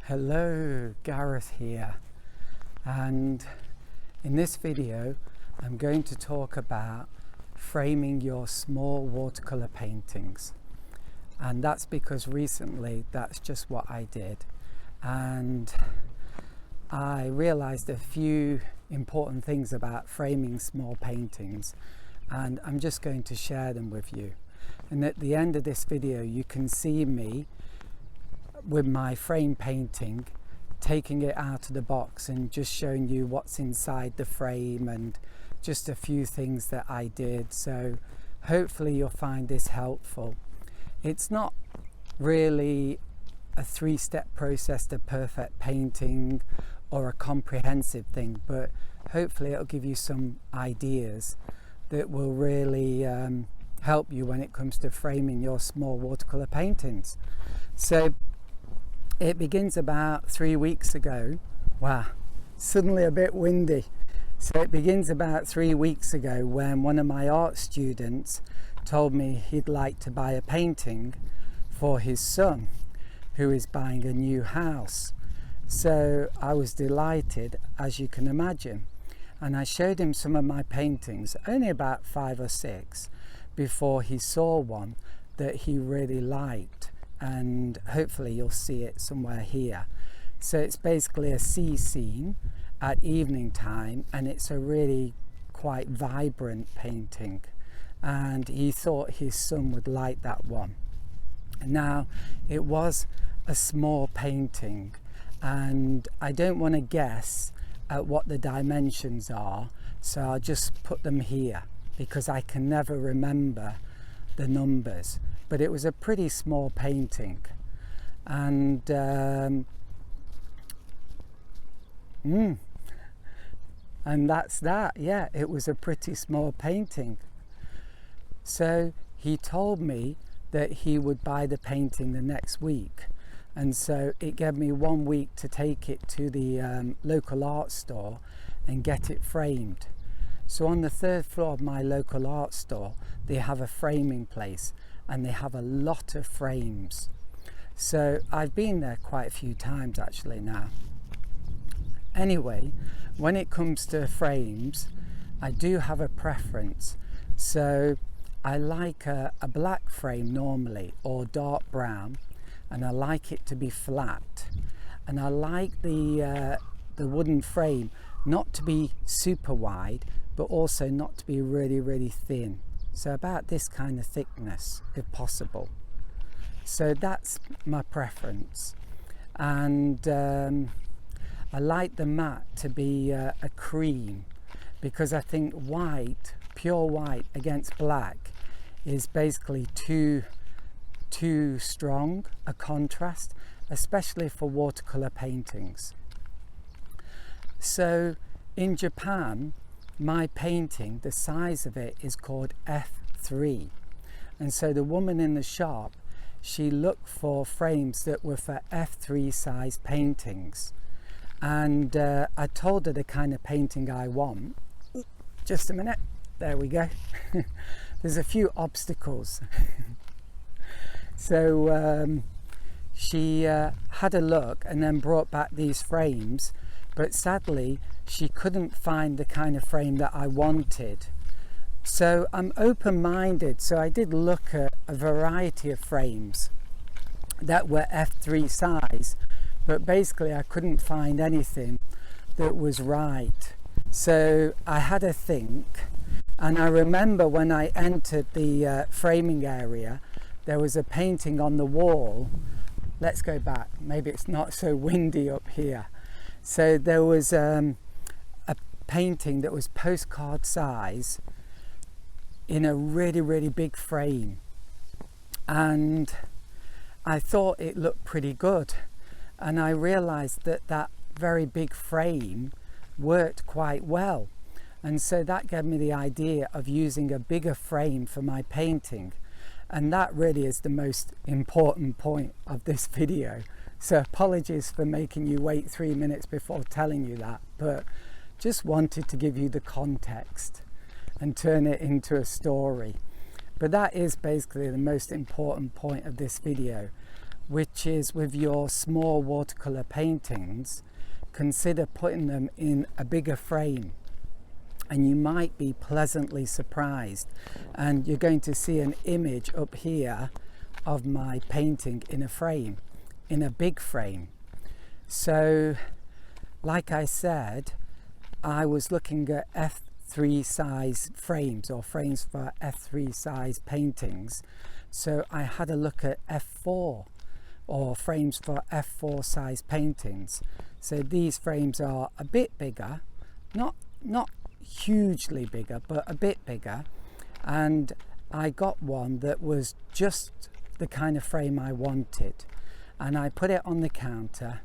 Hello, Gareth here, and in this video I'm going to talk about framing your small watercolor paintings, and that's because recently that's just what I did, and I realized a few important things about framing small paintings, and I'm just going to share them with you. And at the end of this video you can see me with my frame painting, taking it out of the box and just showing you what's inside the frame and just a few things that I did. So hopefully you'll find this helpful. It's not really a three-step process to perfect painting or a comprehensive thing, but hopefully it'll give you some ideas that will really help you when it comes to framing your small watercolor paintings. So it begins about 3 weeks ago. Wow, suddenly a bit windy. So it begins about 3 weeks ago when one of my art students told me he'd like to buy a painting for his son who is buying a new house. So I was delighted, as you can imagine, and I showed him some of my paintings, only about 5 or 6, before he saw one that he really liked. And hopefully you'll see it somewhere here. So it's basically a sea scene at evening time, and it's a really quite vibrant painting, and he thought his son would like that one. Now it was a small painting, and I don't want to guess at what the dimensions are, so I'll just put them here because I can never remember the numbers. But it was a pretty small painting, and that's that. Yeah, it was a pretty small painting. So he told me that he would buy the painting the next week, and so it gave me 1 week to take it to the local art store and get it framed. So on the 3rd floor of my local art store, they have a framing place, and they have a lot of frames. So I've been there quite a few times actually now. Anyway, when it comes to frames, I do have a preference. So I like a black frame normally, or dark brown, and I like it to be flat. And I like the wooden frame not to be super wide, but also not to be really thin. So about this kind of thickness if possible. So that's my preference. And I like the mat to be a cream, because I think white, pure white against black, is basically too strong a contrast, especially for watercolor paintings. So in Japan, my painting, the size of it is called F3, and so the woman in the shop, she looked for frames that were for F3 size paintings, and I told her the kind of painting I want. Just a minute, there we go. There's a few obstacles. So she had a look and then brought back these frames, but sadly she couldn't find the kind of frame that I wanted. So I'm open-minded, so I did look at a variety of frames that were F3 size, but basically I couldn't find anything that was right. So I had a think, and I remember when I entered the framing area, there was a painting on the wall. Let's go back, maybe it's not so windy up here. So there was a painting that was postcard size in a really big frame, and I thought it looked pretty good, and I realized that that very big frame worked quite well, and so that gave me the idea of using a bigger frame for my painting. And that really is the most important point of this video. So apologies for making you wait 3 minutes before telling you that, but just wanted to give you the context and turn it into a story. But that is basically the most important point of this video. which is with your small watercolor paintings, consider putting them in a bigger frame, and you might be pleasantly surprised. And you're going to see an image up here of my painting in a frame, in a big frame. So like I said, I was looking at F3 size frames, or frames for F3 size paintings. So I had a look at F4, or frames for F4 size paintings. So these frames are a bit bigger, not hugely bigger, but a bit bigger. And I got one that was just the kind of frame I wanted, and I put it on the counter,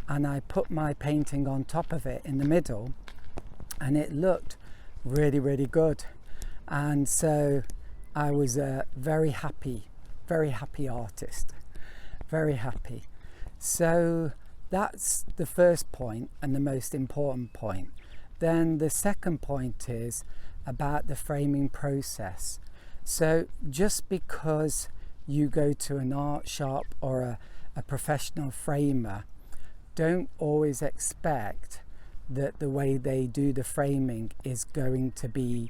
and I put my painting on top of it in the middle, and it looked really good. And so I was a very happy artist, very happy. So that's the first point, and the most important point. Then the second point is about the framing process. So just because you go to an art shop or a professional framer, don't always expect that the way they do the framing is going to be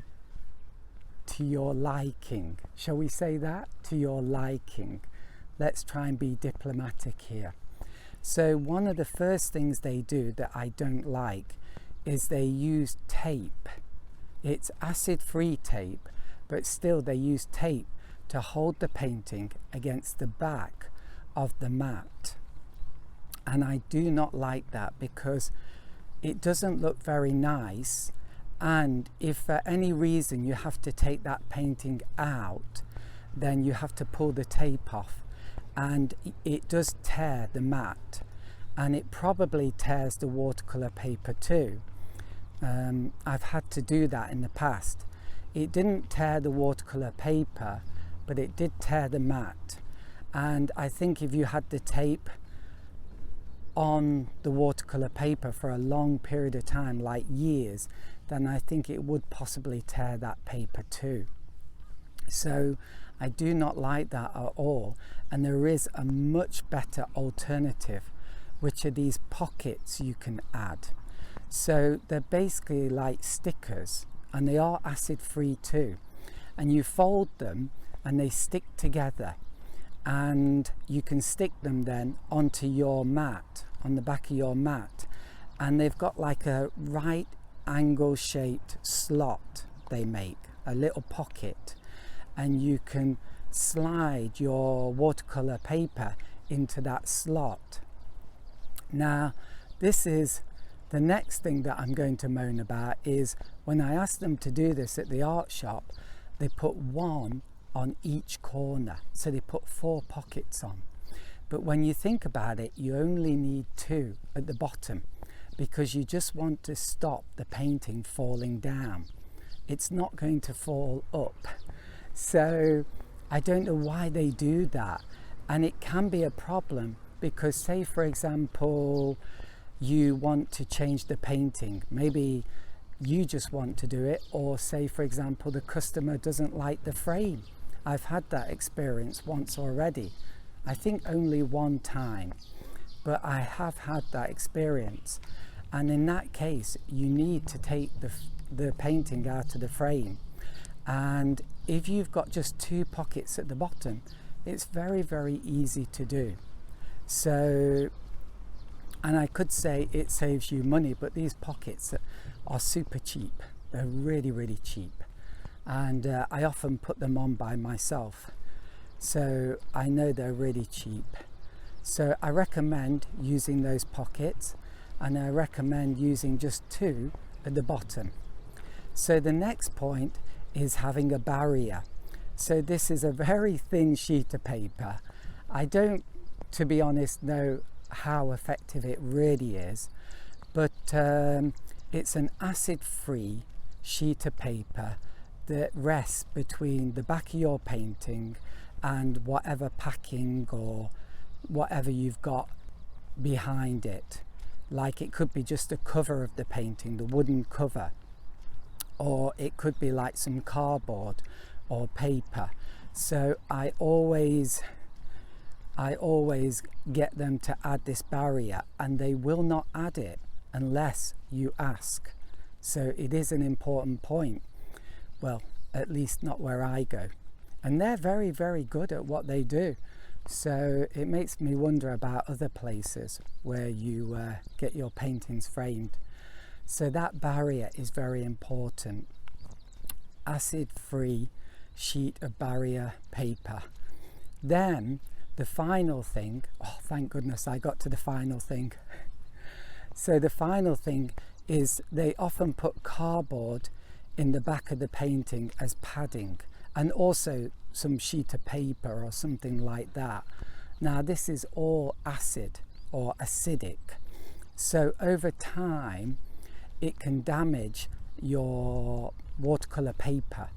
to your liking. Shall we say that? To your liking. Let's try and be diplomatic here. So one of the first things they do that I don't like is they use tape. It's acid-free tape, but still they use tape to hold the painting against the back of the mat. And I do not like that, because it doesn't look very nice. And if for any reason you have to take that painting out, then you have to pull the tape off, and it does tear the mat, and it probably tears the watercolor paper too. I've had to do that in the past. It didn't tear the watercolor paper, but it did tear the mat. And I think if you had the tape on the watercolor paper for a long period of time, like years, then I think it would possibly tear that paper too. So I do not like that at all. And there is a much better alternative, which are these pockets you can add. So they're basically like stickers, and they are acid free too. And you fold them and they stick together, and you can stick them then onto your mat, on the back of your mat. And they've got like a right angle shaped slot they make, a little pocket, and you can slide your watercolor paper into that slot. Now this is the next thing that I'm going to moan about, is when I asked them to do this at the art shop, they put one on each corner, so they put 4 pockets on. But when you think about it, you only need 2 at the bottom, because you just want to stop the painting falling down. It's not going to fall up. So I don't know why they do that. And it can be a problem, because say for example you want to change the painting, maybe you just want to do it, or say for example the customer doesn't like the frame. I've had that experience once already. I think only one time, but I have had that experience. And in that case, you need to take the painting out of the frame. And if you've got just 2 pockets at the bottom, it's very easy to do. So, and I could say it saves you money, but these pockets are super cheap. They're really cheap. And I often put them on by myself. So I know they're really cheap. So I recommend using those pockets, and I recommend using just 2 at the bottom. So the next point is having a barrier. So this is a very thin sheet of paper. I don't, to be honest, know how effective it really is, but it's an acid-free sheet of paper that rests between the back of your painting and whatever packing or whatever you've got behind it. Like it could be just the cover of the painting, the wooden cover, or it could be like some cardboard or paper. So I always I always get them to add this barrier, and they will not add it unless you ask. So it is an important point. Well, at least not where I go. And they're very, very good at what they do. So it makes me wonder about other places where you get your paintings framed. So that barrier is very important. Acid-free sheet of barrier paper. Then the final thing, oh thank goodness I got to the final thing. So the final thing is they often put cardboard in the back of the painting as padding, and also some sheet of paper or something like that. Now this is all acid or acidic, so over time it can damage your watercolor paper,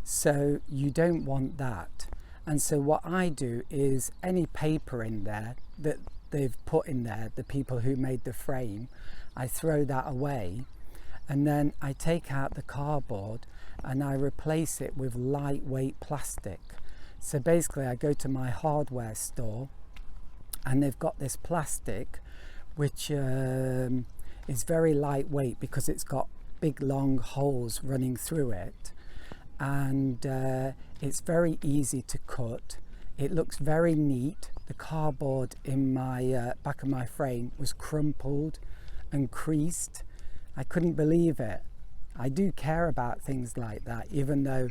so you don't want that. And so what I do is any paper in there that they've put in there, the people who made the frame, I throw that away, and then I take out the cardboard and I replace it with lightweight plastic. So basically I go to my hardware store and they've got this plastic which is very lightweight because it's got big long holes running through it, and it's very easy to cut. It looks very neat. The cardboard in my back of my frame was crumpled and creased. I couldn't believe it. I do care about things like that, even though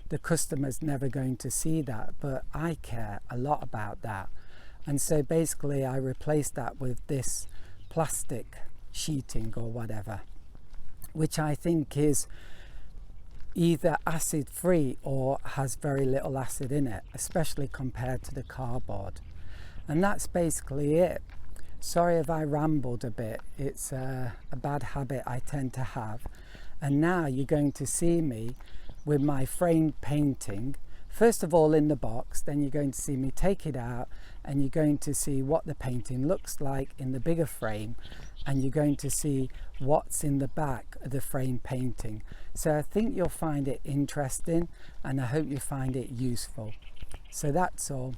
the customer's never going to see that, but I care a lot about that. And so basically I replaced that with this plastic sheeting or whatever, which I think is either acid free or has very little acid in it, especially compared to the cardboard. And that's basically it. Sorry if I rambled a bit, it's a bad habit I tend to have. And now you're going to see me with my framed painting, first of all in the box, then you're going to see me take it out and you're going to see what the painting looks like in the bigger frame, and you're going to see what's in the back of the frame painting. So I think you'll find it interesting and I hope you find it useful. So that's all.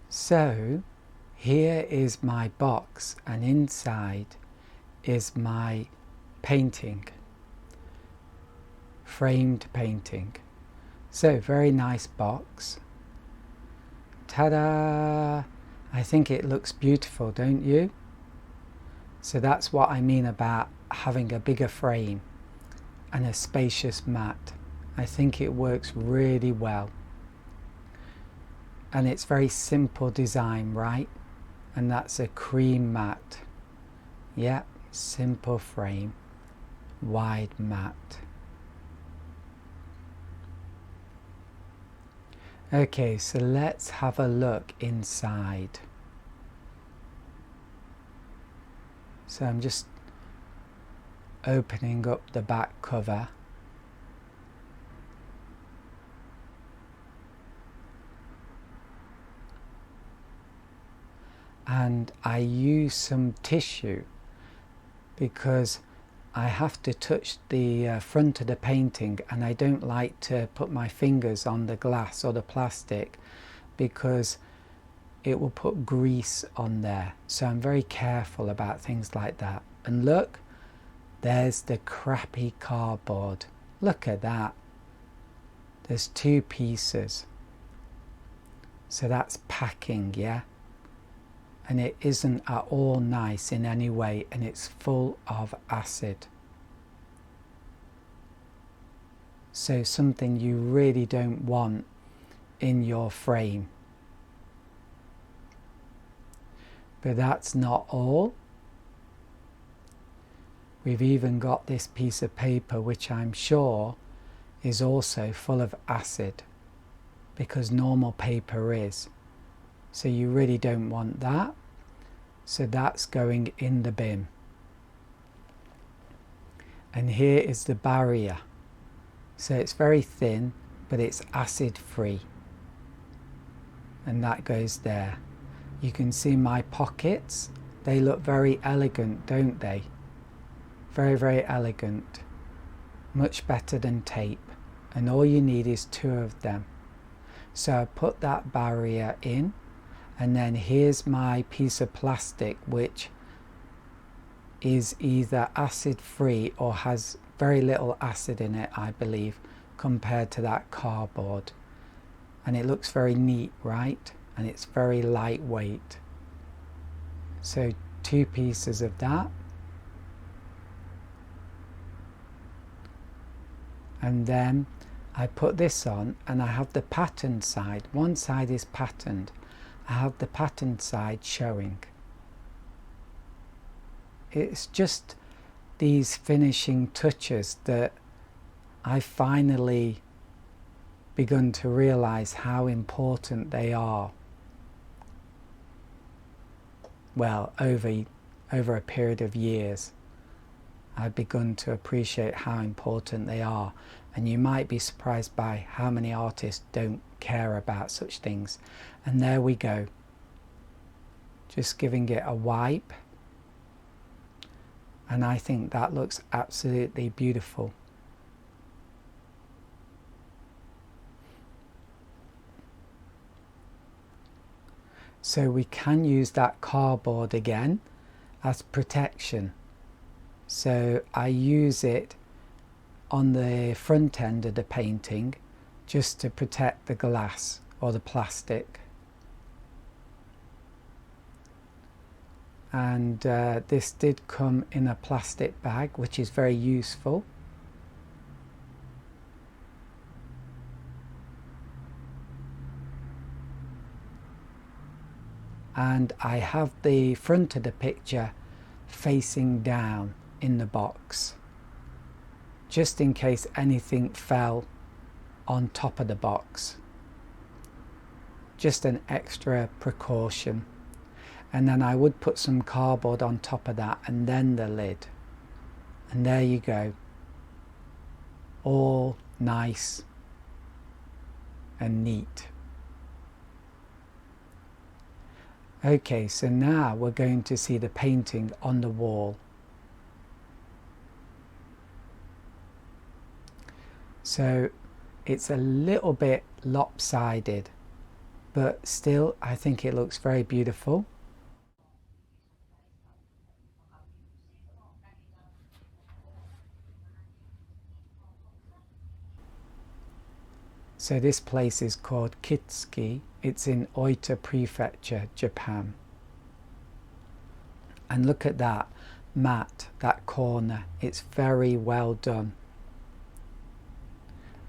So here is my box, and inside is my painting, framed painting. So very nice box. Ta-da! I think it looks beautiful, don't you? So that's what I mean about having a bigger frame and a spacious mat. I think it works really well. And it's very simple design, right? And that's a cream mat. Yeah, simple frame, wide mat. Okay, so let's have a look inside. So I'm just opening up the back cover. And I use some tissue because I have to touch the front of the painting, and I don't like to put my fingers on the glass or the plastic because it will put grease on there. So I'm very careful about things like that. And look, there's the crappy cardboard. Look at that. There's two pieces. So that's packing, yeah? And it isn't at all nice in any way, and it's full of acid. So something you really don't want in your frame. But that's not all. We've even got this piece of paper which I'm sure is also full of acid, because normal paper is. So you really don't want that. So that's going in the bin. And here is the barrier. So it's very thin, but it's acid free. And that goes there. You can see my pockets. They look very elegant, don't they? Very, very elegant. Much better than tape. And all you need is two of them. So I put that barrier in, and then here's my piece of plastic which is either acid free or has very little acid in it, I believe, compared to that cardboard. And it looks very neat, right? And it's very lightweight. So 2 pieces of that. And then I put this on, and I have the patterned side. One side is patterned. I have the patterned side showing. It's just these finishing touches that I finally begun to realize how important they are. Well, over a period of years, I've begun to appreciate how important they are. And you might be surprised by how many artists don't care about such things. And there we go. Just giving it a wipe. And I think that looks absolutely beautiful. So we can use that cardboard again as protection. So I use it on the front end of the painting just to protect the glass or the plastic. And this did come in a plastic bag, which is very useful. And I have the front of the picture facing down in the box, just in case anything fell on top of the box. Just an extra precaution. And then I would put some cardboard on top of that, and then the lid. And there you go. All nice and neat. Okay, so now we're going to see the painting on the wall. So it's a little bit lopsided, but still I think it looks very beautiful. So this place is called Kitsuki. It's in Oita Prefecture, Japan. And look at that mat, that corner. It's very well done.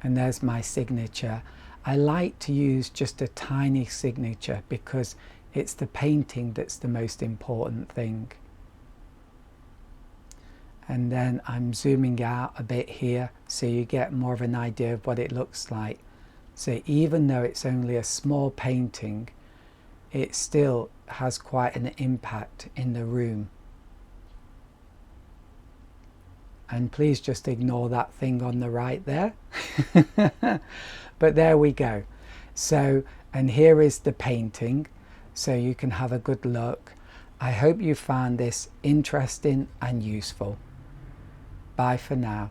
And there's my signature. I like to use just a tiny signature because it's the painting that's the most important thing. And then I'm zooming out a bit here so you get more of an idea of what it looks like. So even though it's only a small painting, it still has quite an impact in the room. And please just ignore that thing on the right there. But there we go. So, and here is the painting, so you can have a good look. I hope you found this interesting and useful. Bye for now.